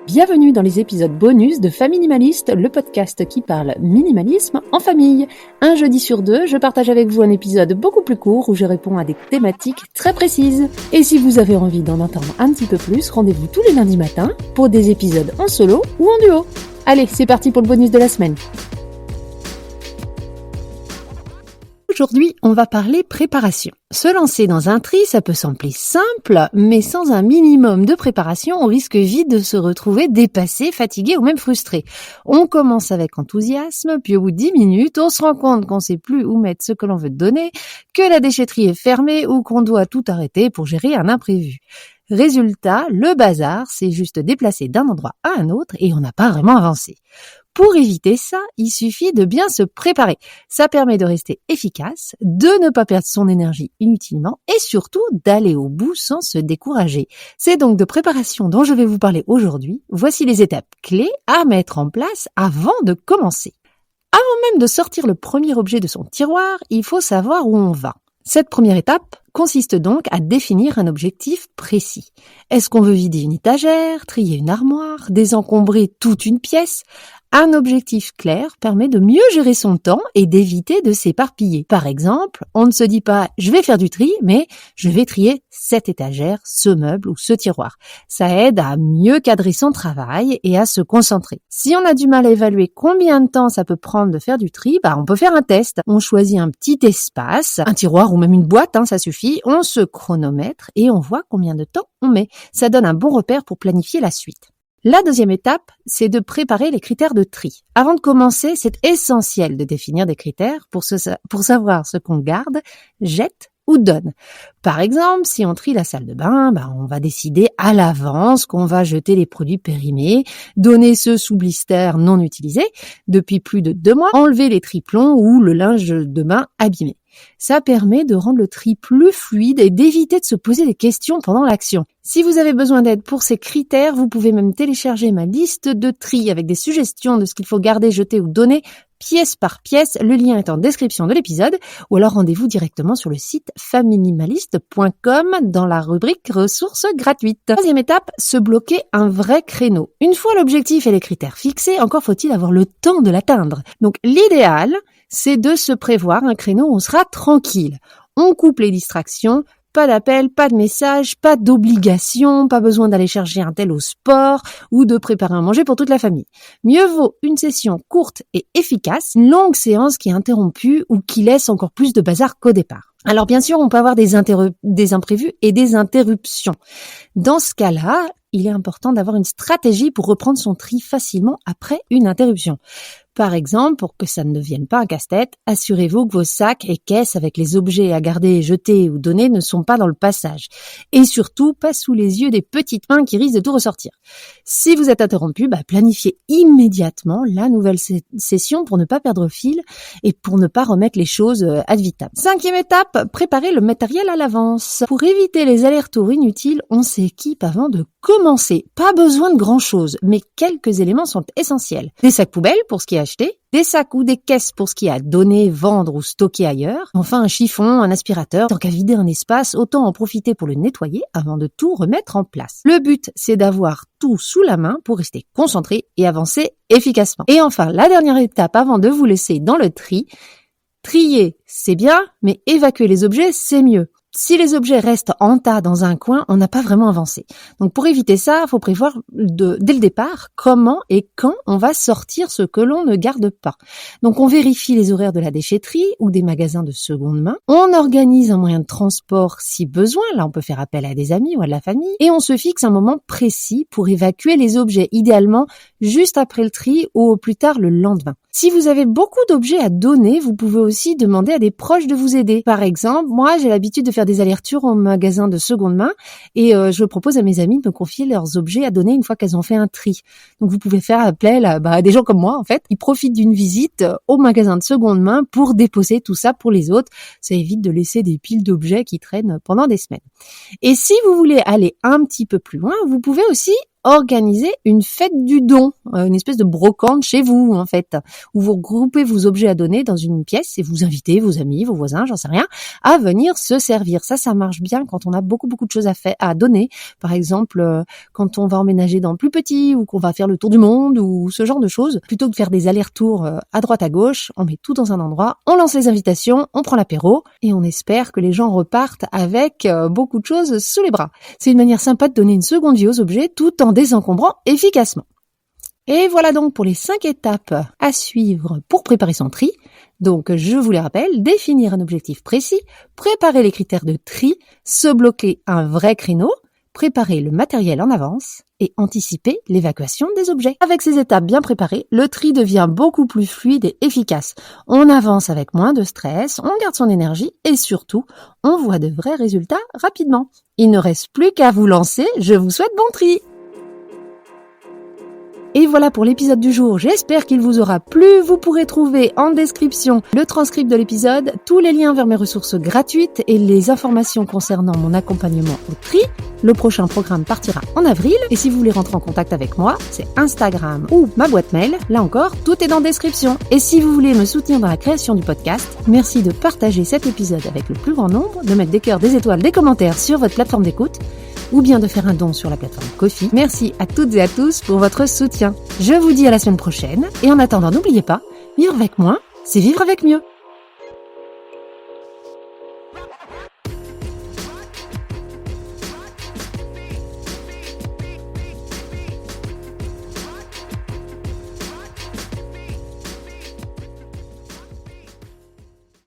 Bienvenue dans les épisodes bonus de Faminimaliste, le podcast qui parle minimalisme en famille. Un jeudi sur deux, je partage avec vous un épisode beaucoup plus court où je réponds à des thématiques très précises. Et si vous avez envie d'en entendre un petit peu plus, rendez-vous tous les lundis matins pour des épisodes en solo ou en duo. Allez, c'est parti pour le bonus de la semaine. Aujourd'hui, on va parler préparation. Se lancer dans un tri, ça peut sembler simple, mais sans un minimum de préparation, on risque vite de se retrouver dépassé, fatigué ou même frustré. On commence avec enthousiasme, puis au bout de 10 minutes, on se rend compte qu'on sait plus où mettre ce que l'on veut donner, que la déchetterie est fermée ou qu'on doit tout arrêter pour gérer un imprévu. Résultat, le bazar, c'est juste déplacé d'un endroit à un autre et on n'a pas vraiment avancé. Pour éviter ça, il suffit de bien se préparer. Ça permet de rester efficace, de ne pas perdre son énergie inutilement et surtout d'aller au bout sans se décourager. C'est donc de préparation dont je vais vous parler aujourd'hui. Voici les étapes clés à mettre en place avant de commencer. Avant même de sortir le premier objet de son tiroir, il faut savoir où on va. Cette première étape consiste donc à définir un objectif précis. Est-ce qu'on veut vider une étagère, trier une armoire, désencombrer toute une pièce ? Un objectif clair permet de mieux gérer son temps et d'éviter de s'éparpiller. Par exemple, on ne se dit pas « je vais faire du tri », mais « je vais trier cette étagère, ce meuble ou ce tiroir ». Ça aide à mieux cadrer son travail et à se concentrer. Si on a du mal à évaluer combien de temps ça peut prendre de faire du tri, on peut faire un test. On choisit un petit espace, un tiroir ou même une boîte, ça suffit. On se chronomètre et on voit combien de temps on met. Ça donne un bon repère pour planifier la suite. La deuxième étape, c'est de préparer les critères de tri. Avant de commencer, c'est essentiel de définir des critères pour savoir ce qu'on garde, jette ou donne. Par exemple, si on trie la salle de bain, on va décider à l'avance qu'on va jeter les produits périmés, donner ceux sous blister non utilisés depuis plus de 2 mois, enlever les triplons ou le linge de bain abîmé. Ça permet de rendre le tri plus fluide et d'éviter de se poser des questions pendant l'action. Si vous avez besoin d'aide pour ces critères, vous pouvez même télécharger ma liste de tri avec des suggestions de ce qu'il faut garder, jeter ou donner pièce par pièce. Le lien est en description de l'épisode ou alors rendez-vous directement sur le site faminimaliste.com dans la rubrique ressources gratuites. Troisième étape, se bloquer un vrai créneau. Une fois l'objectif et les critères fixés, encore faut-il avoir le temps de l'atteindre. Donc l'idéal, c'est de se prévoir un créneau où on sera tranquille. On coupe les distractions, pas d'appel, pas de message, pas d'obligation, pas besoin d'aller chercher un tel au sport ou de préparer à manger pour toute la famille. Mieux vaut une session courte et efficace, une longue séance qui est interrompue ou qui laisse encore plus de bazar qu'au départ. Alors bien sûr, on peut avoir des imprévus et des interruptions. Dans ce cas-là, il est important d'avoir une stratégie pour reprendre son tri facilement après une interruption. Par exemple, pour que ça ne devienne pas un casse-tête, assurez-vous que vos sacs et caisses avec les objets à garder, jeter ou donner ne sont pas dans le passage. Et surtout, pas sous les yeux des petites mains qui risquent de tout ressortir. Si vous êtes interrompu, planifiez immédiatement la nouvelle session pour ne pas perdre fil et pour ne pas remettre les choses ad vitam. Cinquième étape, préparez le matériel à l'avance. Pour éviter les allers-retours inutiles, on s'équipe avant de commencer. Pas besoin de grand-chose, mais quelques éléments sont essentiels. Des sacs poubelles pour ce qui est acheté, des sacs ou des caisses pour ce qui est à donner, vendre ou stocker ailleurs. Enfin, un chiffon, un aspirateur. Tant qu'à vider un espace, autant en profiter pour le nettoyer avant de tout remettre en place. Le but, c'est d'avoir tout sous la main pour rester concentré et avancer efficacement. Et enfin, la dernière étape avant de vous laisser dans le tri, trier, c'est bien, mais évacuer les objets, c'est mieux. Si les objets restent en tas dans un coin, on n'a pas vraiment avancé. Donc pour éviter ça, il faut prévoir dès le départ comment et quand on va sortir ce que l'on ne garde pas. Donc on vérifie les horaires de la déchetterie ou des magasins de seconde main. On organise un moyen de transport si besoin. Là, on peut faire appel à des amis ou à de la famille. Et on se fixe un moment précis pour évacuer les objets, idéalement juste après le tri ou au plus tard le lendemain. Si vous avez beaucoup d'objets à donner, vous pouvez aussi demander à des proches de vous aider. Par exemple, moi, j'ai l'habitude de faire des allers-retours au magasin de seconde main et je propose à mes amies de me confier leurs objets à donner une fois qu'elles ont fait un tri. Donc, vous pouvez faire appel à des gens comme moi, en fait. Ils profitent d'une visite au magasin de seconde main pour déposer tout ça pour les autres. Ça évite de laisser des piles d'objets qui traînent pendant des semaines. Et si vous voulez aller un petit peu plus loin, vous pouvez aussi organiser une fête du don, une espèce de brocante chez vous en fait, où vous regroupez vos objets à donner dans une pièce et vous invitez vos amis, vos voisins, j'en sais rien, à venir se servir. Ça marche bien quand on a beaucoup de choses à donner. Par exemple, quand on va emménager dans le plus petit ou qu'on va faire le tour du monde ou ce genre de choses. Plutôt que de faire des allers-retours à droite à gauche, on met tout dans un endroit, on lance les invitations, on prend l'apéro et on espère que les gens repartent avec beaucoup de choses sous les bras. C'est une manière sympa de donner une seconde vie aux objets tout en désencombrant efficacement. Et voilà donc pour les 5 étapes à suivre pour préparer son tri. Donc, je vous les rappelle, définir un objectif précis, préparer les critères de tri, se bloquer un vrai créneau, préparer le matériel en avance et anticiper l'évacuation des objets. Avec ces étapes bien préparées, le tri devient beaucoup plus fluide et efficace. On avance avec moins de stress, on garde son énergie et surtout, on voit de vrais résultats rapidement. Il ne reste plus qu'à vous lancer, je vous souhaite bon tri! Et voilà pour l'épisode du jour, j'espère qu'il vous aura plu. Vous pourrez trouver en description le transcript de l'épisode, tous les liens vers mes ressources gratuites et les informations concernant mon accompagnement au tri. Le prochain programme partira en avril et si vous voulez rentrer en contact avec moi, c'est Instagram ou ma boîte mail. Là encore, tout est dans la description. Et si vous voulez me soutenir dans la création du podcast, merci de partager cet épisode avec le plus grand nombre, de mettre des cœurs, des étoiles, des commentaires sur votre plateforme d'écoute ou bien de faire un don sur la plateforme Ko-fi. Merci à toutes et à tous pour votre soutien. Je vous dis à la semaine prochaine et en attendant, n'oubliez pas, vivre avec moins, c'est vivre avec mieux.